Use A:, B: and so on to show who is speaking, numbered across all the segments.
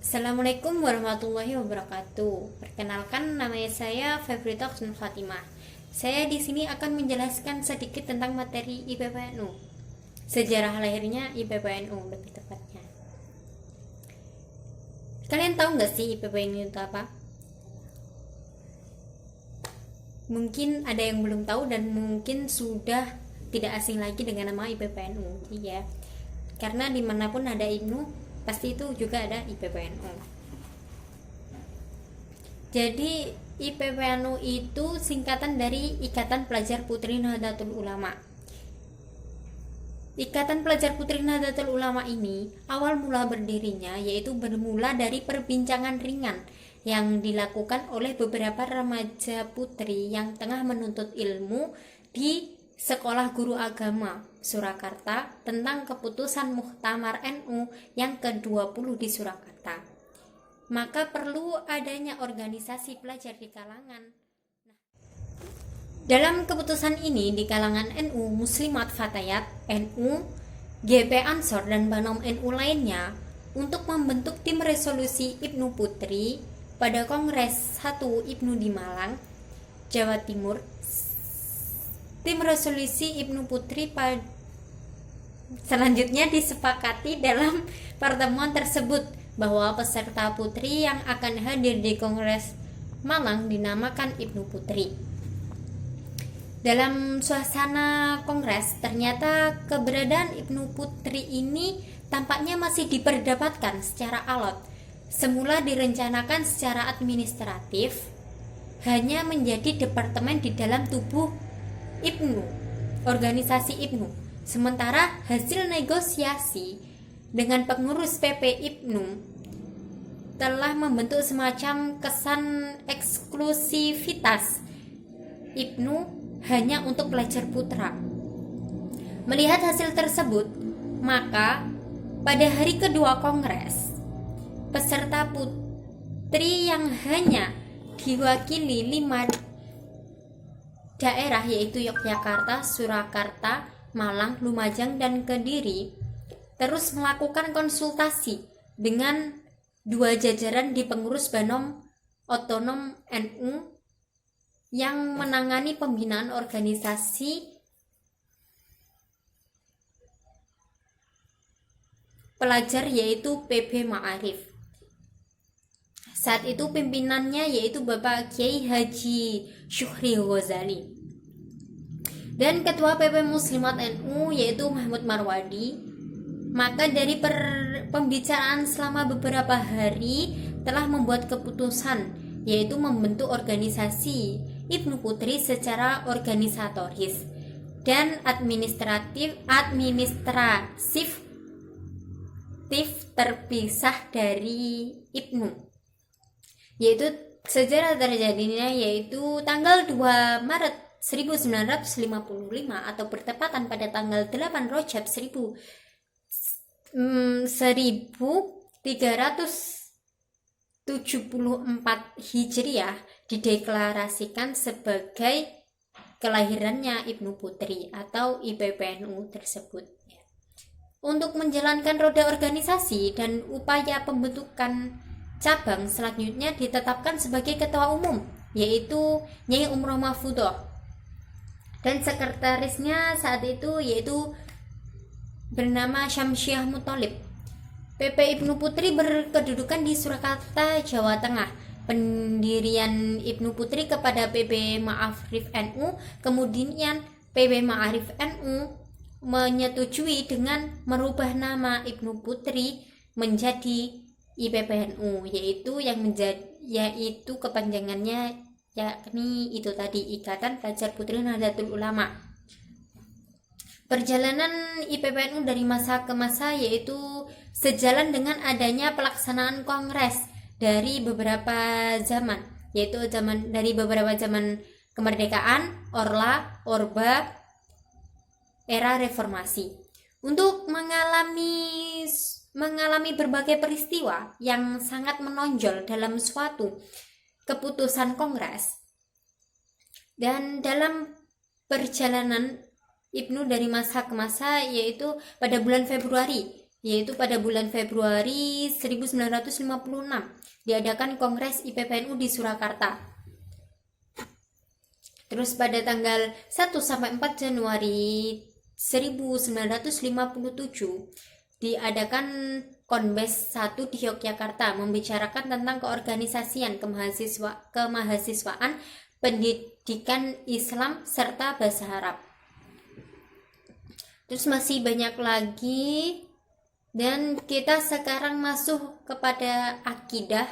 A: Assalamualaikum warahmatullahi wabarakatuh. Perkenalkan, nama saya Febrita Husnul Fatimah. Saya di sini akan menjelaskan sedikit tentang materi IPPNU. Sejarah lahirnya IPPNU lebih tepatnya. Kalian tahu nggak sih IPPNU itu apa? Mungkin ada yang belum tahu dan mungkin sudah tidak asing lagi dengan nama IPPNU, iya. Karena dimanapun ada IPNU, pasti itu juga ada IPPNU. Jadi IPPNU itu singkatan dari Ikatan Pelajar Putri Nahdlatul Ulama. Ikatan Pelajar Putri Nahdlatul Ulama ini awal mula berdirinya yaitu bermula dari perbincangan ringan yang dilakukan oleh beberapa remaja putri yang tengah menuntut ilmu di Sekolah Guru Agama Surakarta tentang keputusan Muktamar NU yang ke-20 di Surakarta. Maka perlu adanya organisasi pelajar di kalangan. Dalam keputusan ini di kalangan NU, Muslimat Fatayat, NU, GP Ansor dan Banom NU lainnya untuk membentuk tim resolusi Ibnu Putri pada Kongres 1 Ibnu di Malang, Jawa Timur. Tim resolusi Ibnu Putri selanjutnya disepakati dalam pertemuan tersebut bahwa peserta putri yang akan hadir di Kongres Malang dinamakan Ibnu Putri. Dalam suasana kongres, ternyata keberadaan Ibnu Putri ini tampaknya masih diperdebatkan secara alot. Semula direncanakan secara administratif, hanya menjadi departemen di dalam tubuh IPNU, organisasi IPNU. Sementara hasil negosiasi dengan pengurus PP IPNU telah membentuk semacam kesan eksklusivitas IPNU hanya untuk pelajar putra. Melihat hasil tersebut, maka pada hari kedua kongres, peserta putri yang hanya diwakili 5 daerah yaitu Yogyakarta, Surakarta, Malang, Lumajang, dan Kediri terus melakukan konsultasi dengan 2 jajaran di pengurus Banom Otonom NU yang menangani pembinaan organisasi pelajar yaitu PB Ma'arif. Saat itu pimpinannya yaitu Bapak Kiai Haji Syuhri Ghazali dan Ketua PP Muslimat NU yaitu Mahmud Marwadi. Maka dari pembicaraan selama beberapa hari telah membuat keputusan yaitu membentuk organisasi Ibnu Putri secara organisatoris dan administratif terpisah dari IPNU. Yaitu sejarah terjadinya yaitu tanggal 2 Maret 1955 atau bertepatan pada tanggal 8 Rajab 1374 Hijriah dideklarasikan sebagai kelahirannya Ibnu Putri atau IPPNU tersebut. Untuk menjalankan roda organisasi dan upaya pembentukan cabang selanjutnya ditetapkan sebagai ketua umum yaitu Nyai Umroh Mahfudoh dan sekretarisnya saat itu yaitu bernama Syamsiah Muthalib. PP Ibnu Putri berkedudukan di Surakarta, Jawa Tengah. Pendirian Ibnu Putri kepada PB Ma'arif NU, kemudian PB Ma'arif NU menyetujui dengan merubah nama Ibnu Putri menjadi IPPNU, yaitu kepanjangannya yakni itu tadi Ikatan Pelajar Putri Nahdlatul Ulama. Perjalanan IPPNU dari masa ke masa yaitu sejalan dengan adanya pelaksanaan kongres dari beberapa zaman, yaitu dari beberapa zaman kemerdekaan, Orla, Orba, era reformasi. Untuk mengalami berbagai peristiwa yang sangat menonjol dalam suatu keputusan kongres. Dan dalam perjalanan IPNU dari masa ke masa yaitu pada bulan Februari yaitu pada bulan Februari 1956 diadakan Kongres IPPNU di Surakarta. Terus pada tanggal 1 sampai 4 Januari 1957 diadakan Konbes 1 di Yogyakarta membicarakan tentang keorganisasian kemahasiswaan, pendidikan Islam serta bahasa Arab. Terus masih banyak lagi, dan kita sekarang masuk kepada akidah,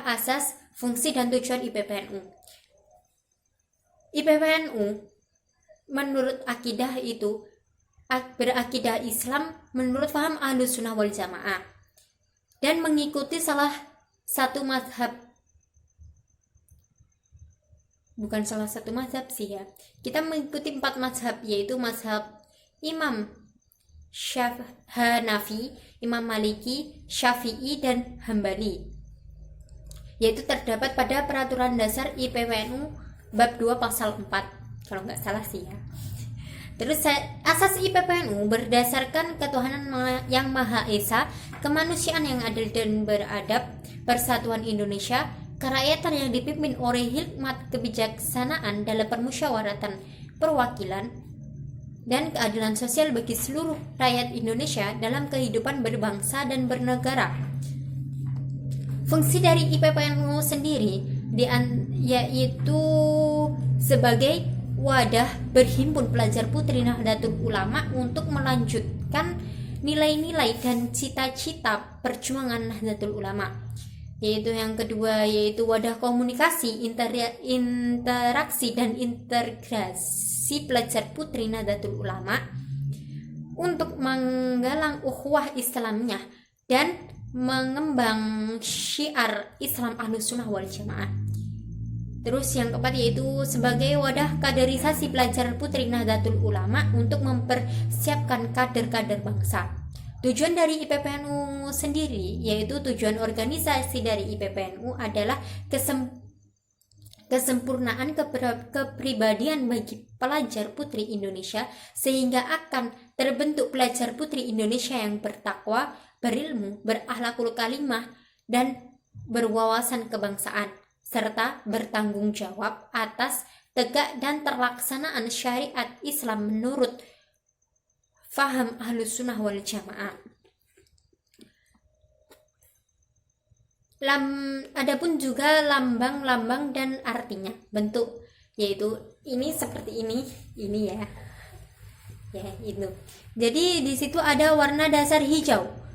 A: asas, fungsi dan tujuan IPPNU. IPPNU menurut akidah itu berakidah Islam menurut paham Ahlus Sunnah wal Jamaah dan mengikuti salah satu mazhab, bukan salah satu mazhab sih ya, kita mengikuti 4 mazhab, yaitu mazhab Imam Hanafi, Imam Maliki, Syafi'i dan Hambali, yaitu terdapat pada peraturan dasar IPPNU bab 2 pasal 4 kalau nggak salah sih ya. Terus asas IPPNU berdasarkan ketuhanan yang Maha Esa, kemanusiaan yang adil dan beradab, persatuan Indonesia, kerakyatan yang dipimpin oleh hikmat kebijaksanaan dalam permusyawaratan perwakilan, dan keadilan sosial bagi seluruh rakyat Indonesia dalam kehidupan berbangsa dan bernegara. Fungsi dari IPPNU sendiri yaitu sebagai wadah berhimpun pelajar putri Nahdlatul Ulama untuk melanjutkan nilai-nilai dan cita-cita perjuangan Nahdlatul Ulama. Yaitu yang kedua, yaitu wadah komunikasi, interaksi dan integrasi pelajar putri Nahdlatul Ulama untuk menggalang ukhuwah Islamnya dan mengembang syiar Islam Ahlus Sunnah wal Jamaah. Terus yang keempat, yaitu sebagai wadah kaderisasi pelajar putri Nahdlatul Ulama untuk mempersiapkan kader-kader bangsa. Tujuan dari IPPNU sendiri, yaitu tujuan organisasi dari IPPNU adalah kesempurnaan kepribadian bagi pelajar putri Indonesia, sehingga akan terbentuk pelajar putri Indonesia yang bertakwa, berilmu, berakhlakul kalimah, dan berwawasan kebangsaan, serta bertanggung jawab atas tegak dan terlaksanaan syariat Islam menurut faham Ahlus Sunnah wal Jamaah. Adapun juga lambang-lambang dan artinya, bentuk, yaitu ini seperti ini ya itu. Jadi di situ ada warna dasar hijau.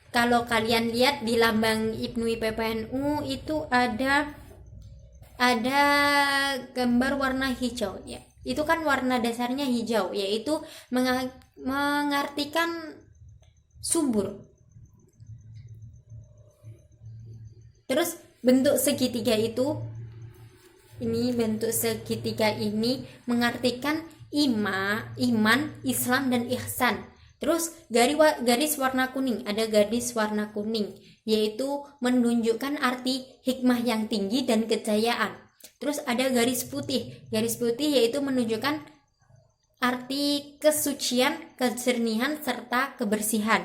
A: Kalau kalian lihat di lambang IPPNU itu ada gambar warna hijau ya. Itu kan warna dasarnya hijau, yaitu mengartikan subur. Terus bentuk segitiga bentuk segitiga ini mengartikan iman, Islam dan ihsan. Terus garis warna kuning, ada garis warna kuning, yaitu menunjukkan arti hikmah yang tinggi dan kejayaan. Terus ada garis putih yaitu menunjukkan arti kesucian, kejernihan serta kebersihan.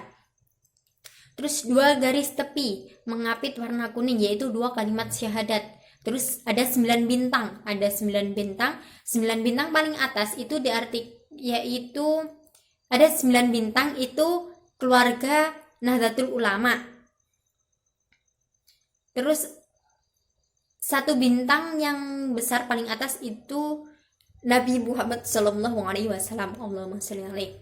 A: Terus 2 garis tepi mengapit warna kuning, yaitu 2 kalimat syahadat. Terus ada 9 bintang, 9 bintang paling atas itu yaitu ada 9 bintang itu keluarga Nahdlatul Ulama. Terus 1 bintang yang besar paling atas itu Nabi Muhammad sallallahu alaihi wasallam. Allahumma shalli alaihi.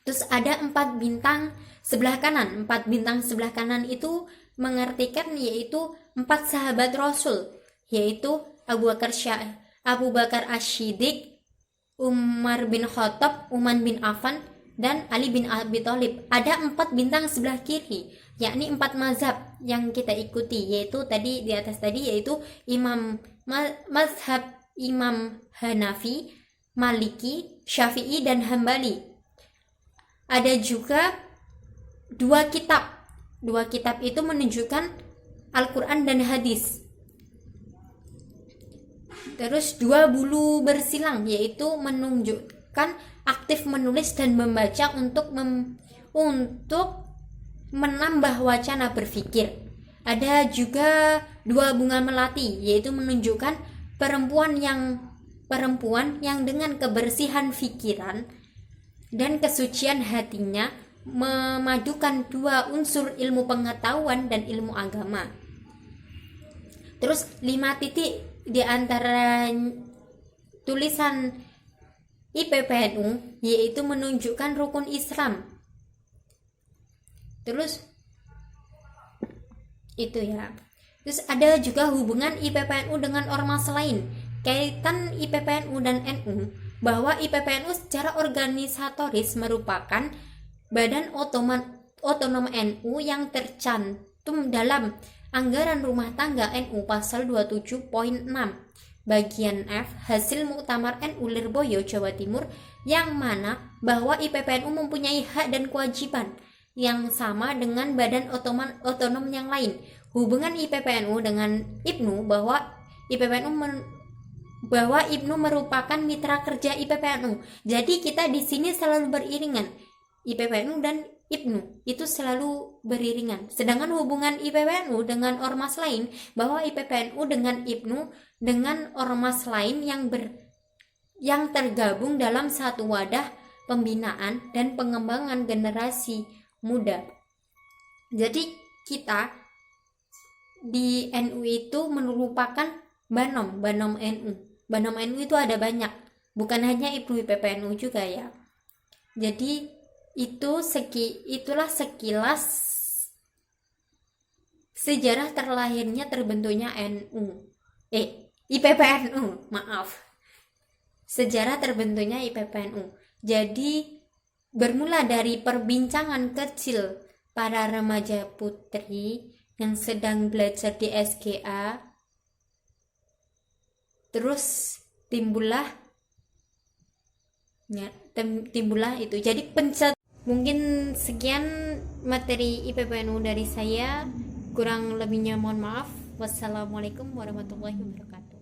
A: Terus ada 4 bintang sebelah kanan. 4 bintang sebelah kanan itu mengartikan yaitu 4 sahabat Rasul, yaitu Abu Bakar Asy-Siddiq, Umar bin Khattab, Utsman bin Affan, dan Ali bin Abi Thalib. Ada 4 bintang sebelah kiri, yakni 4 mazhab yang kita ikuti, yaitu tadi di atas yaitu mazhab Imam Hanafi, Maliki, Syafi'i dan Hambali. Ada juga 2 kitab. 2 kitab itu menunjukkan Al-Quran dan hadis. Terus 2 bulu bersilang, yaitu menunjukkan aktif menulis dan membaca untuk untuk menambah wacana berpikir. Ada juga 2 bunga melati, yaitu menunjukkan perempuan yang dengan kebersihan pikiran dan kesucian hatinya memadukan 2 unsur ilmu pengetahuan dan ilmu agama. Terus 5 titik di antara tulisan IPPNU yaitu menunjukkan rukun Islam. Terus itu ya. Terus ada juga hubungan IPPNU dengan ormas lain. Kaitan IPPNU dan NU bahwa IPPNU secara organisatoris merupakan badan otonom NU yang tercantum dalam Anggaran Rumah Tangga NU pasal 27.6 bagian F hasil Muktamar NU Lirboyo Jawa Timur, yang mana bahwa IPPNU mempunyai hak dan kewajiban yang sama dengan badan otonom yang lain. Hubungan IPPNU dengan IPNU bahwa IPNU merupakan mitra kerja IPPNU. Jadi kita di sini selalu beriringan. IPPNU dan IPNU itu selalu beriringan. Sedangkan hubungan IPPNU dengan ormas lain bahwa IPPNU dengan IPNU dengan ormas lain yang tergabung dalam satu wadah pembinaan dan pengembangan generasi muda. Jadi kita di NU itu merupakan banom NU. Banom NU itu ada banyak, bukan hanya IPNU IPPNU juga ya. Jadi itulah sekilas sejarah terlahirnya terbentuknya IPPNU, maaf. Sejarah terbentuknya IPPNU. Jadi bermula dari perbincangan kecil para remaja putri yang sedang belajar di SGA, terus timbullah itu. Jadi mungkin sekian materi IPPNU dari saya, kurang lebihnya mohon maaf. Wassalamualaikum warahmatullahi wabarakatuh.